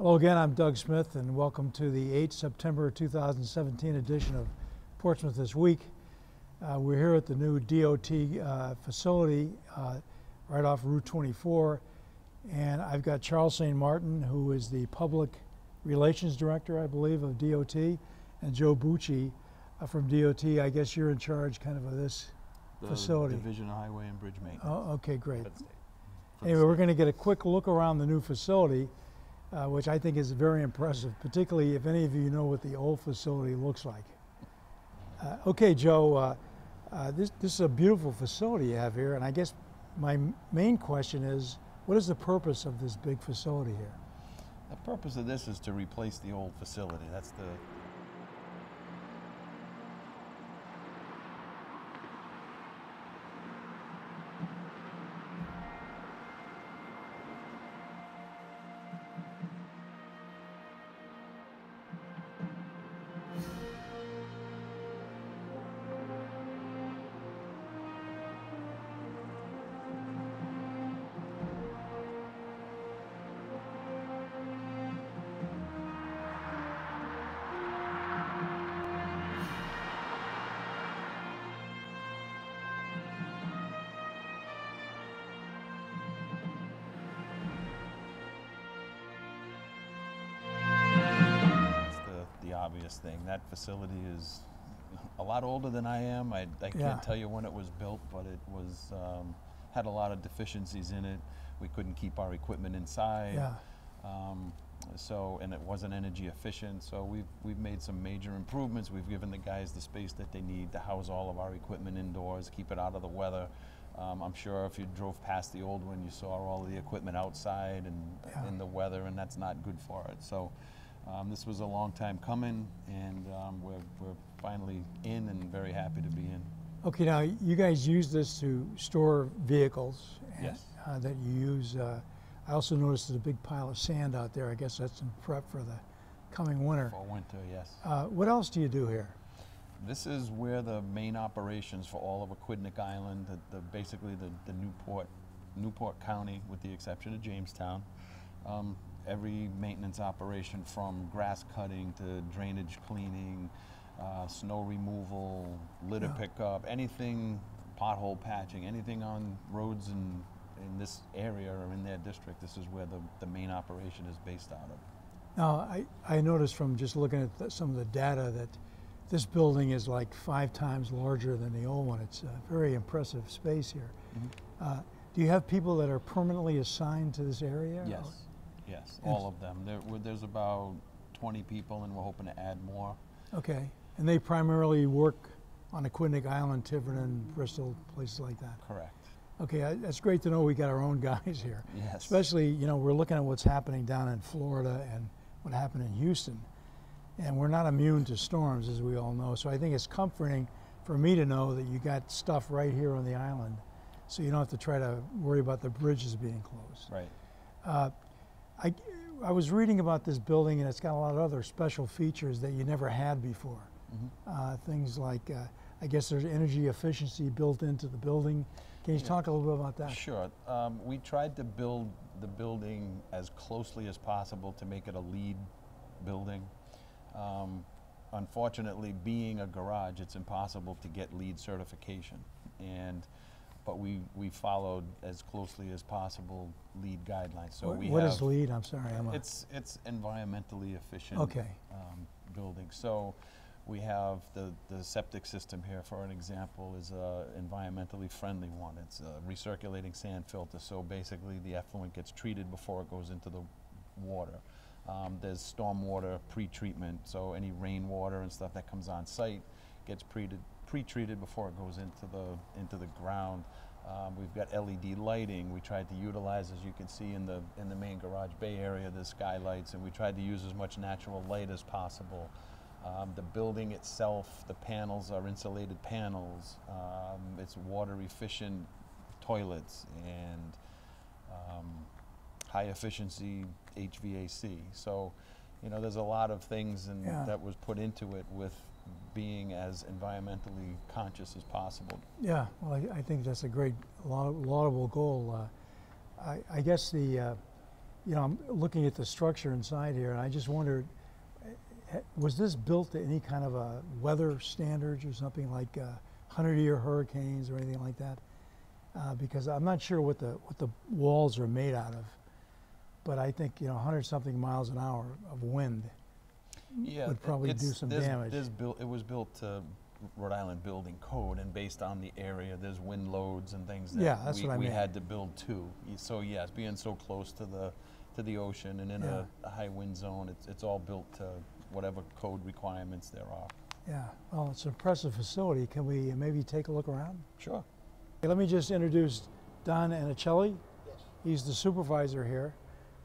Hello again, I'm Doug Smith, and welcome to the 8 September 2017 edition of Portsmouth This Week. We're here at the new DOT facility right off Route 24, and I've got Charles St. Martin, who is the Public Relations Director, I believe, of DOT, and Joe Bucci from DOT. I guess you're in charge kind of this facility. Division of Highway and Bridge Maintenance. Oh, okay, great. Anyway, we're going to get a quick look around the new facility, which I think is very impressive, particularly if any of you know what the old facility looks like. Okay, Joe, this is a beautiful facility you have here, and I guess my main question is, what is the purpose of this big facility here? The purpose of this is to replace the old facility. That's the obvious thing. That facility is a lot older than I am. I can't tell you when it was built, but it was had a lot of deficiencies in it. We couldn't keep our equipment inside. And it wasn't energy efficient. So we've made some major improvements. We've given the guys the space that they need to house all of our equipment indoors, keep it out of the weather. I'm sure if you drove past the old one, you saw all of the equipment outside and in the weather, and that's not good for it. So this was a long time coming, and we're finally in and very happy to be in. Okay, now you guys use this to store vehicles. Yes. That you use. I also noticed there's a big pile of sand out there. I guess that's in prep for the coming winter. For winter, yes. What else do you do here? This is where the main operations for all of Aquidneck Island, basically the Newport County, with the exception of Jamestown. Every maintenance operation, from grass cutting to drainage cleaning, snow removal, litter pickup, anything, pothole patching, anything on roads in this area or in their district, this is where the main operation is based out of. Now, I noticed from just looking at some of the data that this building is like 5 times larger than the old one. It's a very impressive space here. Mm-hmm. Do you have people that are permanently assigned to this area? Yes. Yes, all of them. There's about 20 people, and we're hoping to add more. Okay, and they primarily work on Aquidneck Island, Tiverton, Bristol, places like that? Correct. Okay, that's great to know we got our own guys here. Yes. Especially, you know, we're looking at what's happening down in Florida and what happened in Houston. And we're not immune to storms, as we all know. So I think it's comforting for me to know that you got stuff right here on the island, so you don't have to try to worry about the bridges being closed. Right. I was reading about this building, and it's got a lot of other special features that you never had before. Mm-hmm. Things like, I guess there's energy efficiency built into the building. Can you talk a little bit about that? Sure. We tried to build the building as closely as possible to make it a LEED building. Unfortunately, being a garage, it's impossible to get LEED certification. But we followed as closely as possible LEED guidelines. So what is LEED? I'm sorry. It's environmentally efficient building. So we have the septic system here, for an example, is a environmentally friendly one. It's a recirculating sand filter. So basically the effluent gets treated before it goes into the water. There's stormwater pre-treatment. So any rainwater and stuff that comes on site gets pre-treated before it goes into the ground. We've got LED lighting. We tried to utilize, as you can see in the main garage bay area, the skylights, and we tried to use as much natural light as possible. The building itself, the panels are insulated panels. It's water efficient toilets and high efficiency HVAC. So, you know, there's a lot of things that was put into it with being as environmentally conscious as possible. Yeah, well, I think that's a great, laudable goal. I guess the you know, I'm looking at the structure inside here, and I just wondered, was this built to any kind of a weather standards or something like 100-year hurricanes or anything like that? Because I'm not sure what the walls are made out of, but I think, you know, 100-something miles an hour of wind would probably do some damage. It was built to Rhode Island building code, and based on the area, there's wind loads and things that we had to build to. So yes, being so close to the ocean and in a high wind zone, it's all built to whatever code requirements there are. Yeah, well, it's an impressive facility. Can we maybe take a look around? Sure. Okay, let me just introduce Don Anicelli. Yes. He's the supervisor here.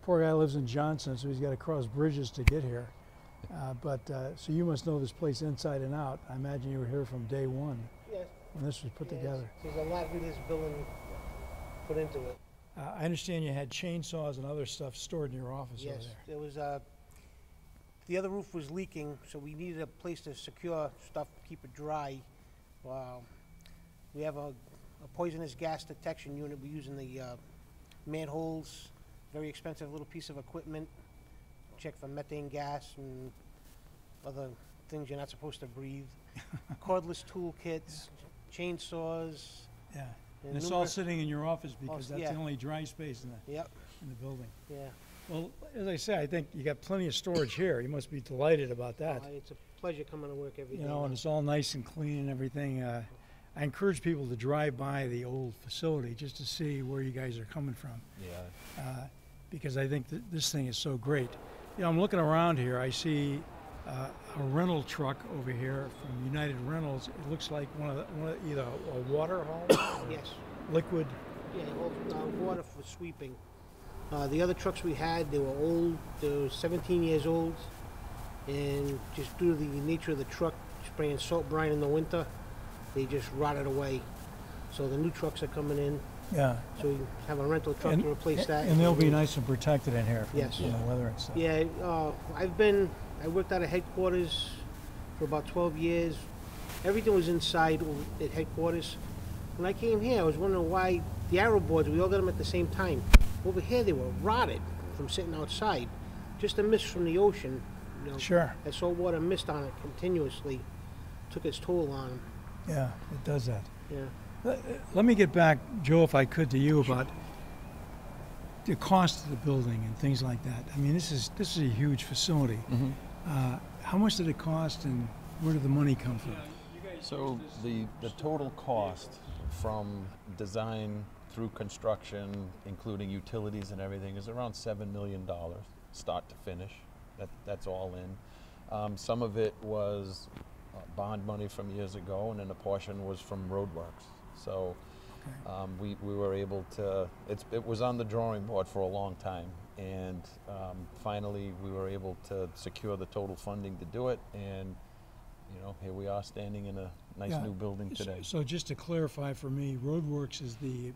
Poor guy lives in Johnson, so he's got to cross bridges to get here. So you must know this place inside and out. I imagine you were here from day one. Yes. When this was put together. There's a lot of this building put into it. I understand you had chainsaws and other stuff stored in your office over Yes, there. there was the other roof was leaking, so we needed a place to secure stuff, keep it dry. We have a poisonous gas detection unit. We use in the manholes. Very expensive little piece of equipment. Check for methane gas and other things you're not supposed to breathe. Cordless toolkits, chainsaws. Yeah, and it's all sitting in your office because that's the only dry space in the building. Yeah. Well, as I say, I think you got plenty of storage here. You must be delighted about that. It's a pleasure coming to work every day. You know, and it's all nice and clean and everything. I encourage people to drive by the old facility just to see where you guys are coming from. Yeah. Because I think that this thing is so great. You know, I'm looking around here. I see a rental truck over here from United Rentals. It looks like one of either a water haul or Yes. liquid. Yeah, water for sweeping. The other trucks we had, they were old. They were 17 years old, and just due to the nature of the truck, spraying salt brine in the winter, they just rotted away. So the new trucks are coming in. Yeah. So we have a rental truck to replace that. And they'll be nice and protected in here from, Yes. from the weather and stuff. Yeah, I worked out of headquarters for about 12 years. Everything was inside at headquarters. When I came here, I was wondering why the arrow boards, we all got them at the same time. Over here, they were rotted from sitting outside. Just a mist from the ocean. You know, Sure. that salt water mist on it continuously took its toll on them. Yeah, it does that. Yeah. Let me get back, Joe, if I could, to you about the cost of the building and things like that. I mean, this is a huge facility. Mm-hmm. How much did it cost, and where did the money come from? So the total cost from design through construction, including utilities and everything, is around $7 million, start to finish. That's all in. Some of it was bond money from years ago, and then a portion was from roadworks. So we were able to, it was on the drawing board for a long time, and finally we were able to secure the total funding to do it, and you know, here we are standing in a nice new building today. So just to clarify for me, roadworks is the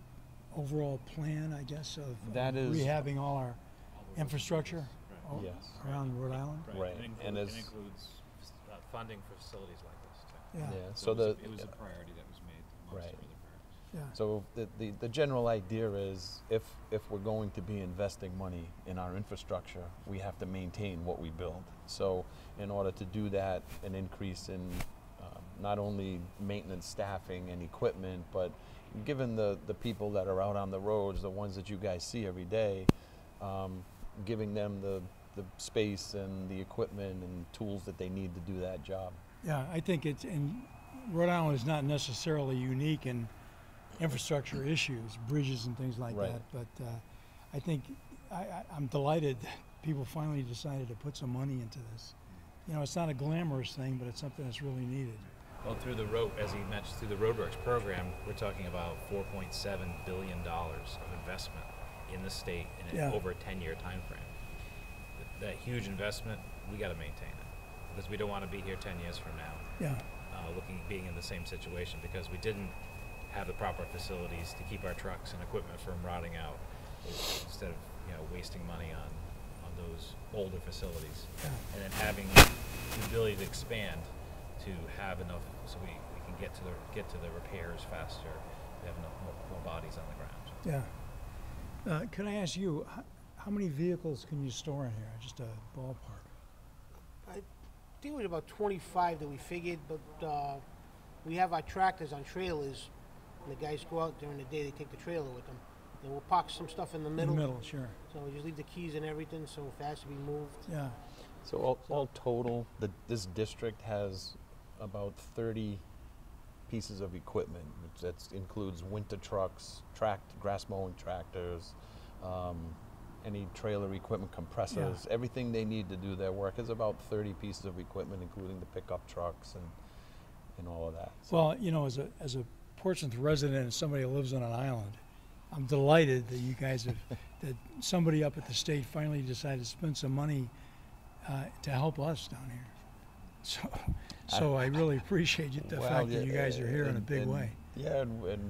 overall plan, I guess, of rehabbing all our infrastructure around Rhode Island? Right. It includes funding for facilities like this too. Yeah. So it was a priority that was made amongst Right. other priorities. Yeah. So the general idea is if we're going to be investing money in our infrastructure, we have to maintain what we build. So in order to do that, an increase in not only maintenance staffing and equipment, but given the people that are out on the roads, the ones that you guys see every day, giving them the space and the equipment and tools that they need to do that job. Yeah, I think it's, and Rhode Island is not necessarily unique in infrastructure issues, bridges and things like Right. that, but I think I'm delighted that people finally decided to put some money into this. You know, it's not a glamorous thing, but it's something that's really needed. Well, through the road, as he mentioned, through the roadworks program, we're talking about $4.7 billion of investment in the state in over a 10-year time frame. That huge investment, we got to maintain it because we don't want to be here 10 years from now. Yeah. Being in the same situation because we didn't have the proper facilities to keep our trucks and equipment from rotting out. Instead of wasting money on those older facilities, and then having the ability to expand to have enough so we can get to the repairs faster. We have enough more bodies on the ground. Yeah. Can I ask you, how many vehicles can you store in here? Just a ballpark. I think it was about 25 that we figured, but we have our tractors on trailers, and the guys go out during the day, they take the trailer with them. And we'll park some stuff in the middle. In the middle, sure. So we just leave the keys and everything, so if it has to be moved. Yeah. So all total, this district has about 30 pieces of equipment, which that includes winter trucks, grass mowing tractors, any trailer equipment, compressors, everything they need to do their work is about 30 pieces of equipment, including the pickup trucks and all of that. So Well, you know, as a Portsmouth resident and somebody who lives on an island, I'm delighted that you guys have, that somebody up at the state finally decided to spend some money to help us down here. So I really appreciate the fact that you guys are here in a big way. Yeah, and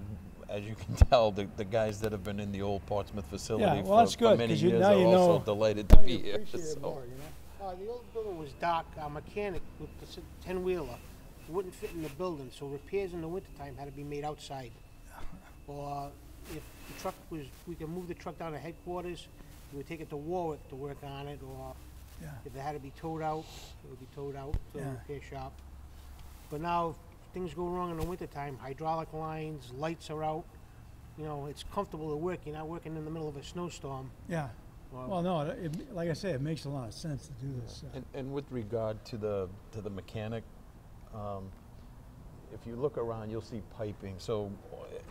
as you can tell, the guys that have been in the old Portsmouth facility well, that's for good, many 'cause years now are you also know- delighted to be here. Appreciate it So. more, you know? The old building was dark. Our mechanic with the 10-wheeler wouldn't fit in the building, so repairs in the wintertime had to be made outside. Or if the truck was, we could move the truck down to headquarters, we would take it to Warwick to work on it, or Yeah. if it had to be towed out, it would be towed out to the Yeah. repair shop. But now, if things go wrong in the wintertime, hydraulic lines, lights are out, you know, it's comfortable to work. You're not working in the middle of a snowstorm. Yeah. or- Well, no, like I say, it makes a lot of sense to do this. And with regard to the mechanic, if you look around, you'll see piping. So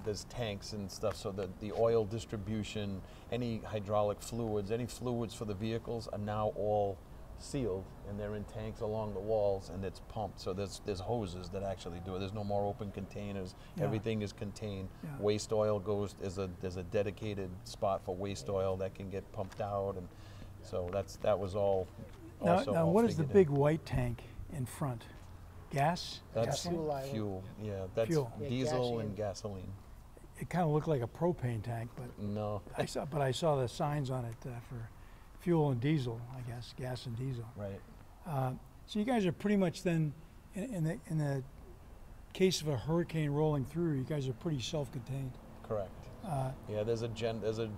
there's tanks and stuff. So that the oil distribution, any hydraulic fluids, any fluids for the vehicles are now all sealed, and they're in tanks along the walls, and it's pumped. So there's hoses that actually do it. There's no more open containers. Yeah. Everything is contained. Yeah. Waste oil goes. There's a dedicated spot for waste oil that can get pumped out, and so that was all. Also Now all what is the figured in. big white tank in front? Gas? That's Gasoline? Fuel island. fuel. Yeah, that's Fuel. Yeah, diesel gas and and- gasoline. It kind of looked like a propane tank, but No, I saw the signs on it for fuel and diesel, I guess, gas and diesel. right. So you guys are pretty much then, in the case of a hurricane rolling through, you guys are pretty self-contained. Correct. Uh, Yeah, there's a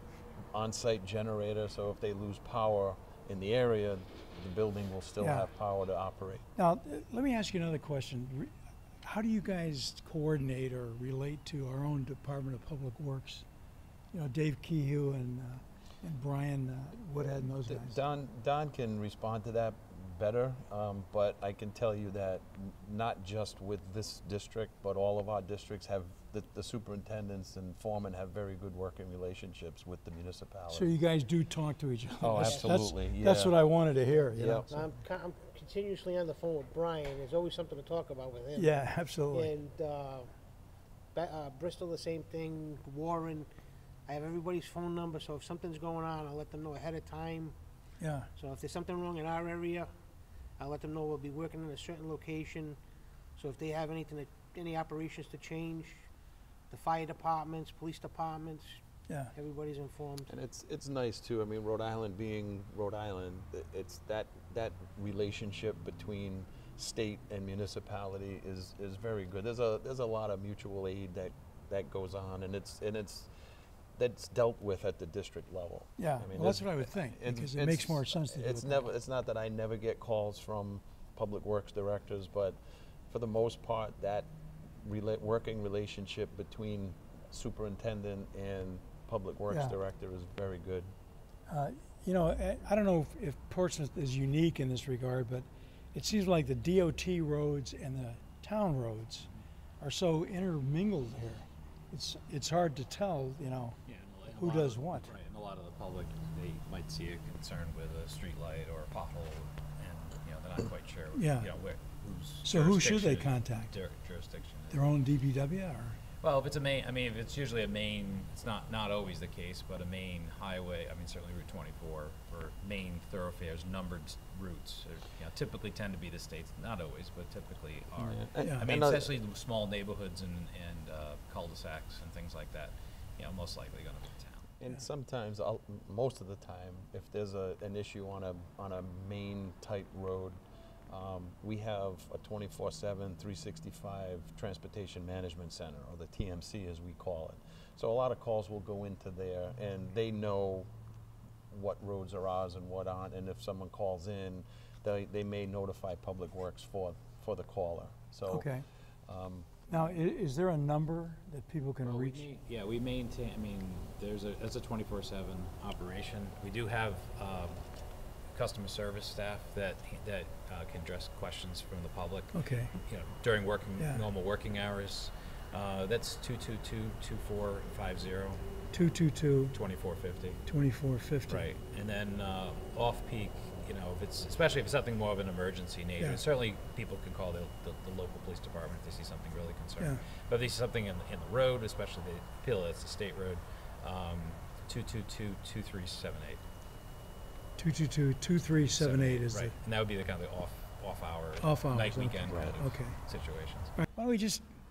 on-site generator, so if they lose power in the area, the building will still Yeah. have power to operate. Now, let me ask you another question. How do you guys coordinate or relate to our own Department of Public Works? You know, Dave Kehoe and Brian Woodhead and those guys. Don can respond to that better, but I can tell you that not just with this district, but all of our districts have, the superintendents and foremen have very good working relationships with the municipality. So you guys do talk to each other. Oh, That's- absolutely, That's yeah. what I wanted to hear, you know? Yep. I'm continuously on the phone with Brian. There's always something to talk about with him. Yeah, absolutely. And Bristol, the same thing. Warren, I have everybody's phone number, so if something's going on, I'll let them know ahead of time. Yeah, So if there's something wrong in our area, I'll let them know we'll be working in a certain location. So if they have any operations to change, the fire departments, police departments, yeah. everybody's informed. And it's nice too. I mean, Rhode Island being Rhode Island, it's that relationship between state and municipality is very good. There's a lot of mutual aid that goes on, and that's dealt with at the district level. Yeah, I mean, well, that's what I would think, because it makes more sense to do it that way. It's not that I never get calls from public works directors, but for the most part, that working relationship between superintendent and public works Yeah. director is very good. You know, I don't know if Portsmouth is unique in this regard, but it seems like the DOT roads and the town roads are so intermingled here. It's hard to tell, you know, Yeah, and who does what. Right, and a lot of the public, they might see a concern with a street light or a pothole, and, you know, they're not quite sure, Yeah. you know, whose So who should they jurisdiction- contact? Jurisdiction. is. Their own DPW or? Well, if it's a main, I mean, if it's usually a main, it's not always the case, but a main highway, I mean, certainly Route 24, for main thoroughfares, numbered routes, you know, typically tend to be the states, not always, but typically are. Yeah. I mean, And, especially the small neighborhoods and cul-de-sacs and things like that, you know, most likely gonna be town. And sometimes, most of the time, if there's an issue on a main tight road, we have a 24/7, 365 transportation management center, or the TMC as we call it. So a lot of calls will go into there, and they know what roads are ours and what aren't, and if someone calls in, they may notify Public Works for the caller. So, Okay. Now, is there a number that people can reach? We maintain, I mean, it's a 24/7 operation. We do have customer service staff that can address questions from the public. Okay. You know, during normal working hours. That's 222-2450. 222-2450. 2450. Right, and then off-peak, you know, especially if it's something more of an emergency nature. Yeah. Certainly, people can call the local police department if they see something really concerning. Yeah. But if they see something in the road, especially the Peel, it's a state road, 222-2378. 222-2378 is right, and that would be the kind of the off-hour, night, okay. weekend kind of Okay. situations. Why don't we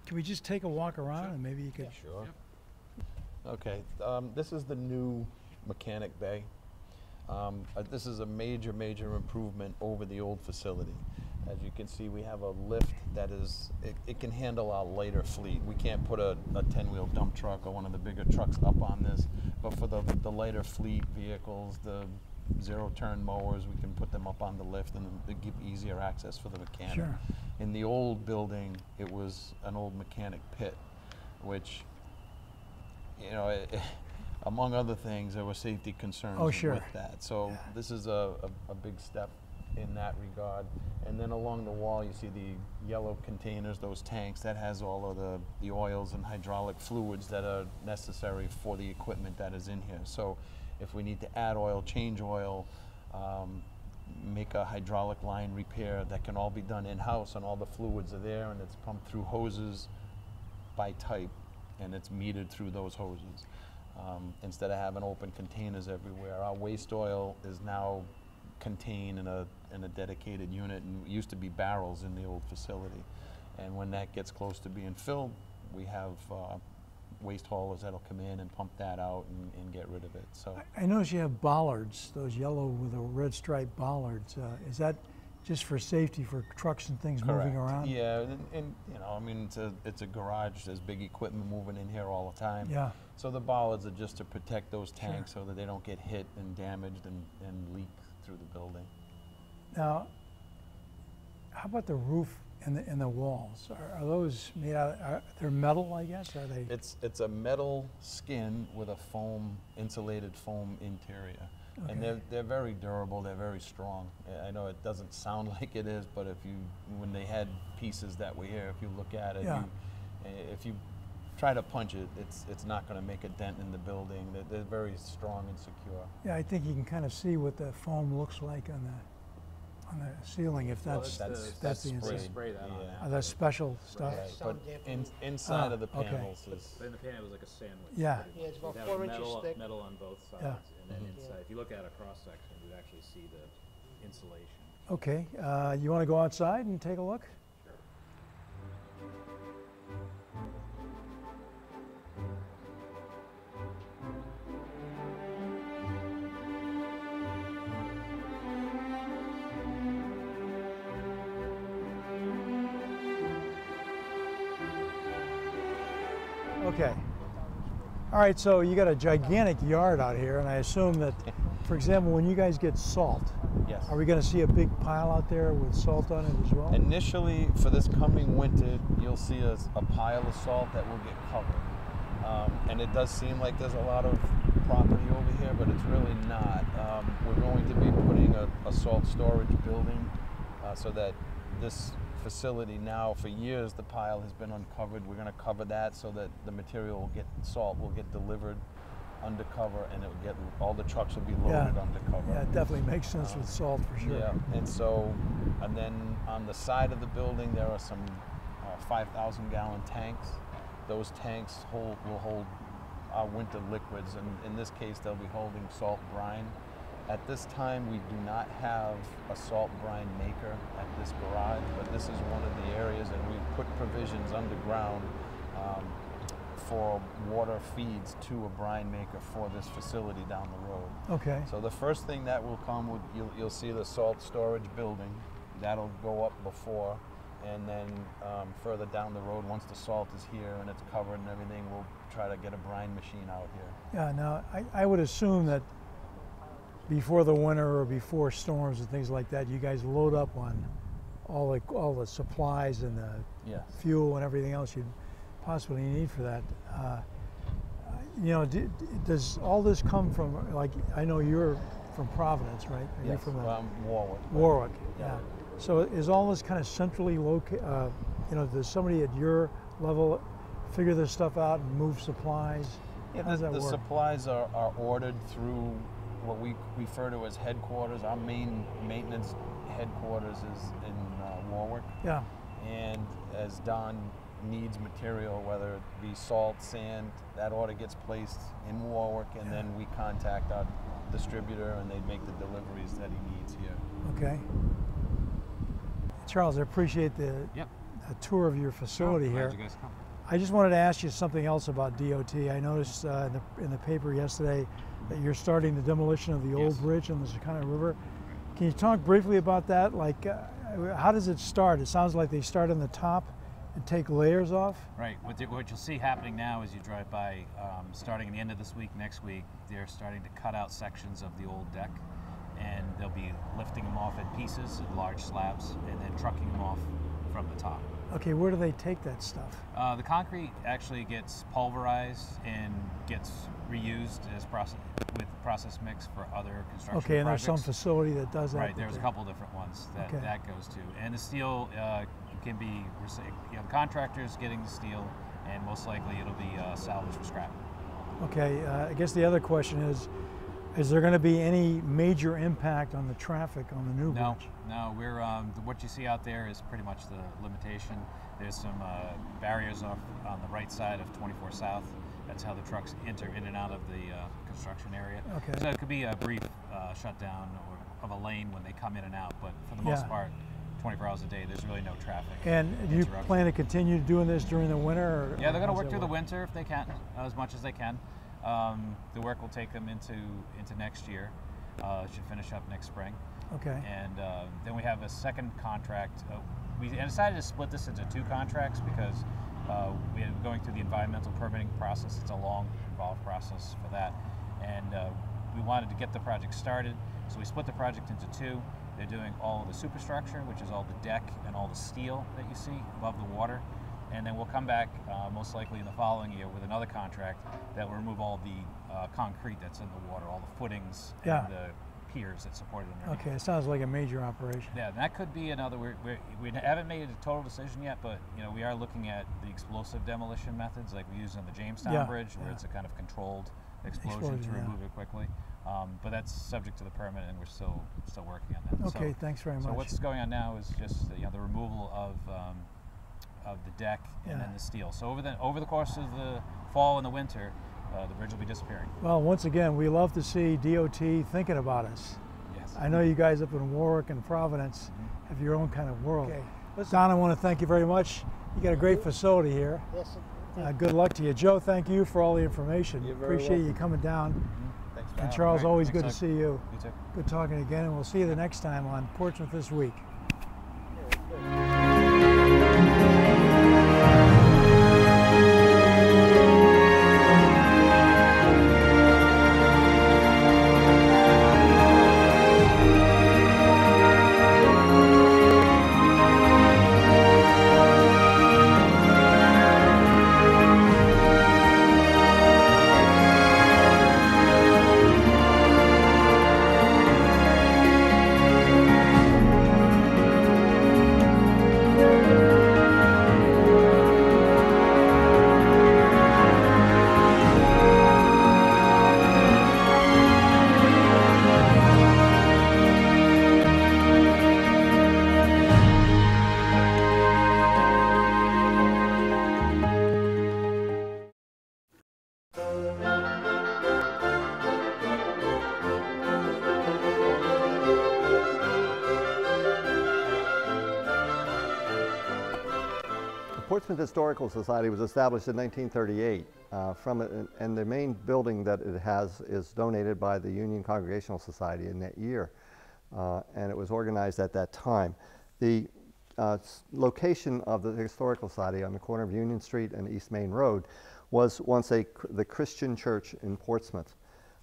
can we just take a walk around and maybe you could? Sure. Okay, this is the new mechanic bay. This is a major improvement over the old facility. As you can see, we have a lift that it can handle our lighter fleet. We can't put a 10-wheel dump truck or one of the bigger trucks up on this, but for the lighter fleet vehicles, the zero-turn mowers, we can put them up on the lift and they give easier access for the mechanic. Sure. In the old building, it was an old mechanic pit, which, you know, among other things, there were safety concerns with that. So this is a big step in that regard. And then along the wall, you see the yellow containers, those tanks, that has all of the oils and hydraulic fluids that are necessary for the equipment that is in here. So if we need to add oil, change oil, make a hydraulic line repair, that can all be done in-house, and all the fluids are there, and it's pumped through hoses by type, and it's metered through those hoses. Instead of having open containers everywhere, our waste oil is now contained in a dedicated unit, and it used to be barrels in the old facility. And when that gets close to being filled, we have waste haulers that'll come in and pump that out and get rid of it. So I notice you have bollards, those yellow with the red striped bollards. Is that just for safety for trucks and things moving around? Yeah, and you know, I mean, it's a garage. There's big equipment moving in here all the time. Yeah. So the bollards are just to protect those tanks so that they don't get hit and damaged and leak through the building. Now, how about the roof and the walls? Are those made out of, they're metal, I guess? Are they? It's a metal skin with a insulated foam interior. Okay. And they're very durable, they're very strong. I know it doesn't sound like it is, but when they had pieces that were here, if you look at it, if you try to punch it, it's not going to make a dent in the building. They're very strong and secure. Yeah, I think you can kind of see what the foam looks like on the ceiling, if that's the spray that on. That's special stuff. Right. But inside of the panels is. In the panel, it was like a sandwich. Yeah. Yeah, it's about You'd have 4 inches thick. metal on both sides, Yeah. and then inside. If you look at a cross section, you'd actually see the insulation. Okay, you want to go outside and take a look? Sure. Okay. All right, so you got a gigantic yard out here, and I assume that, for example, when you guys get salt, Yes. are we going to see a big pile out there with salt on it as well? Initially, for this coming winter, you'll see a pile of salt that will get covered. And it does seem like there's a lot of property over here, but it's really not. We're going to be putting a salt storage building so that this facility now, for years, the pile has been uncovered. We're going to cover that so that the material salt will get delivered undercover, and all the trucks will be loaded undercover. Yeah, it definitely makes sense with salt for sure. Yeah, and then on the side of the building, there are some 5,000-gallon tanks. Those tanks will hold our winter liquids, and in this case, they'll be holding salt brine. At this time, we do not have a salt brine maker at this garage, but this is one of the areas, and we've put provisions underground for water feeds to a brine maker for this facility down the road. Okay. So the first thing that will come, you'll see the salt storage building. That'll go up before, and then further down the road, once the salt is here and it's covered and everything, we'll try to get a brine machine out here. Yeah, now I would assume that before the winter or before storms and things like that, you guys load up on all the supplies and the Yes. fuel and everything else you'd possibly need for that. You know, does all this come from, like, I know you're from Providence, right? Are you Yes, from Warwick. Warwick, Yeah. yeah. So is all this kind of centrally located, you know, does somebody at your level figure this stuff out and move supplies? Yeah, How does that the work? supplies are ordered through what we refer to as headquarters. Our main maintenance headquarters is in Warwick. Yeah, And as Don needs material, whether it be salt, sand, that order gets placed in Warwick, and then we contact our distributor and they make the deliveries that he needs here. okay. Charles, I appreciate the tour of your facility here. Glad you guys come. I just wanted to ask you something else about DOT. I noticed in the paper yesterday that you're starting the demolition of the old bridge on the Sakana River. Can you talk briefly about that? Like, how does it start? It sounds like they start on the top and take layers off. Right. What you'll see happening now as you drive by, starting at the end of this week, next week, they're starting to cut out sections of the old deck, and they'll be lifting them off in pieces, in large slabs, and then trucking them off from the top. Okay, where do they take that stuff? The concrete actually gets pulverized and gets reused as process mix for other construction Okay, and projects. there's some facility that does that. Right, there's a couple different ones that Okay. that goes to. And the steel can be, the contractor's getting the steel, and most likely it'll be salvaged for scrap. Okay, I guess the other question is there going to be any major impact on the traffic on the new No, bridge? no, we're, what you see out there is pretty much the limitation. There's some barriers off on the right side of 24 South. That's how the trucks enter in and out of the construction area. Okay. So it could be a brief shutdown of a lane when they come in and out, but for the most part, 24 hours a day, there's really no traffic. And do you interruption. plan to continue doing this during the winter? Or, Yeah, they're going to how's work that through the winter if they can, as much as they can. The work will take them into next year. It should finish up next spring. Okay. And then we have a second contract. We decided to split this into two contracts because we are going through the environmental permitting process. It's a long, involved process for that. And we wanted to get the project started, so we split the project into two. They're doing all of the superstructure, which is all the deck and all the steel that you see above the water. And then we'll come back most likely in the following year with another contract that will remove all the concrete that's in the water, all the footings and the piers that support it underneath. Okay, it sounds like a major operation. Yeah, that could be another. We haven't made a total decision yet, but you know we are looking at the explosive demolition methods like we use on the Jamestown Bridge, where it's a kind of controlled explosion to remove it quickly. But that's subject to the permit, and we're still working on that. Okay, thanks very much. So what's going on now is just the removal of the deck and then the steel. So over the course of the fall and the winter, the bridge will be disappearing. Well, once again, we love to see DOT thinking about us. Yes. I know you guys up in Warwick and Providence have your own kind of world. Okay. Don, I want to thank you very much. You got a great facility here. Yes. Good luck to you. Joe, thank you for all the information. You're very Appreciate you welcome. coming down. Thanks for And having Charles, me. always Thanks, good to Doug. see you. You too. Good talking again, and we'll see you the next time on Portsmouth This Week. The Portsmouth Historical Society was established in 1938 and the main building that it has is donated by the Union Congregational Society in that year, and it was organized at that time. The location of the Historical Society on the corner of Union Street and East Main Road was once the Christian church in Portsmouth.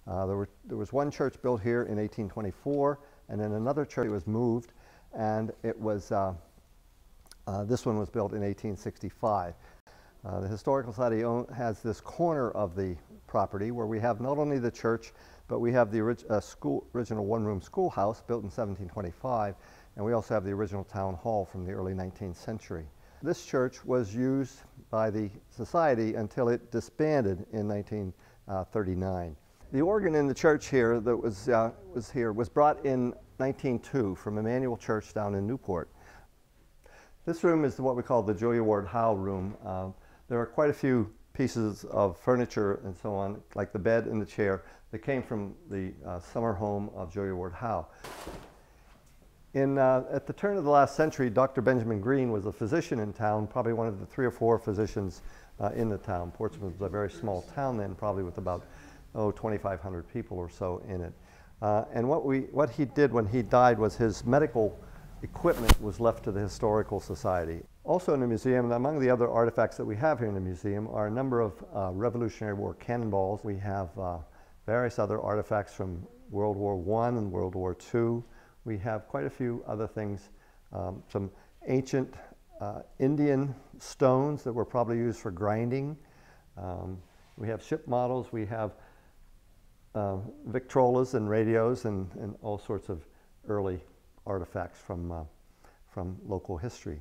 There was one church built here in 1824, and then another church was moved, and it was this one was built in 1865. The Historical Society has this corner of the property where we have not only the church, but we have the original one-room schoolhouse built in 1725, and we also have the original town hall from the early 19th century. This church was used by the Society until it disbanded in 1939. The organ in the church here that was brought in 1902 from Emmanuel Church down in Newport. This room is what we call the Julia Ward Howe room. There are quite a few pieces of furniture and so on, like the bed and the chair, that came from the summer home of Julia Ward Howe. At the turn of the last century, Dr. Benjamin Green was a physician in town, probably one of the 3 or 4 physicians in the town. Portsmouth was a very small town then, probably with about 2,500 people or so in it. And what he did when he died was his medical equipment was left to the Historical Society. Also in the museum, and among the other artifacts that we have here in the museum, are a number of Revolutionary War cannonballs. We have various other artifacts from World War I and World War II. We have quite a few other things, some ancient Indian stones that were probably used for grinding. We have ship models. We have Victrolas and radios and all sorts of early artifacts from local history.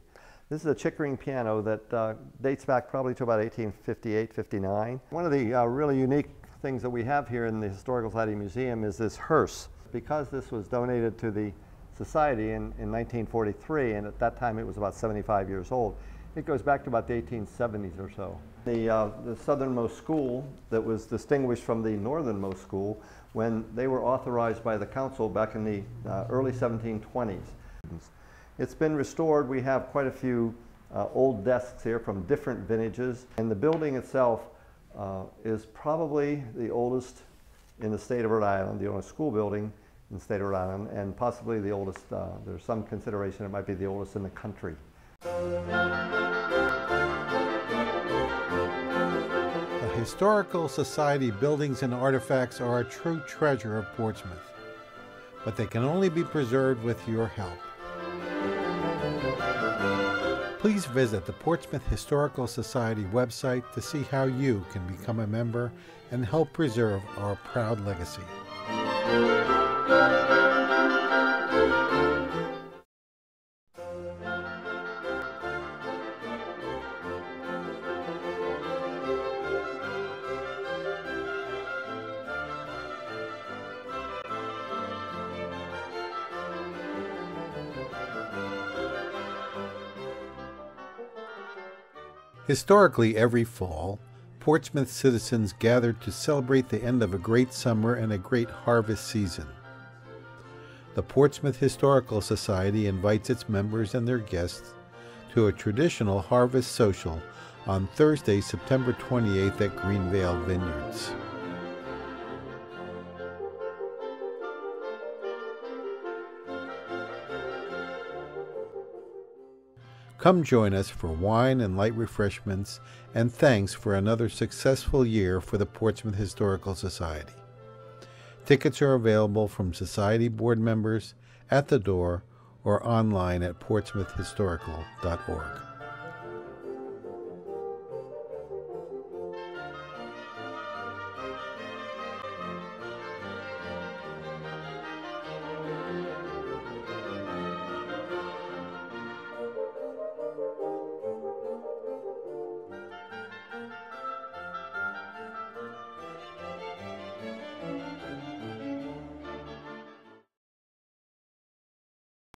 This is a Chickering piano that dates back probably to about 1858, 59. One of the really unique things that we have here in the Historical Society Museum is this hearse. Because this was donated to the Society in 1943, and at that time it was about 75 years old, it goes back to about the 1870s or so. The southernmost school that was distinguished from the northernmost school when they were authorized by the council back in the early 1720s. It's been restored. We have quite a few old desks here from different vintages, and the building itself is probably the oldest in the state of Rhode Island, the oldest school building in the state of Rhode Island, and possibly the oldest, there's some consideration it might be the oldest in the country. The Historical Society buildings and artifacts are a true treasure of Portsmouth, but they can only be preserved with your help. Please visit the Portsmouth Historical Society website to see how you can become a member and help preserve our proud legacy. Historically, every fall, Portsmouth citizens gathered to celebrate the end of a great summer and a great harvest season. The Portsmouth Historical Society invites its members and their guests to a traditional harvest social on Thursday, September 28th at Greenvale Vineyards. Come join us for wine and light refreshments, and thanks for another successful year for the Portsmouth Historical Society. Tickets are available from Society board members, at the door, or online at portsmouthhistorical.org.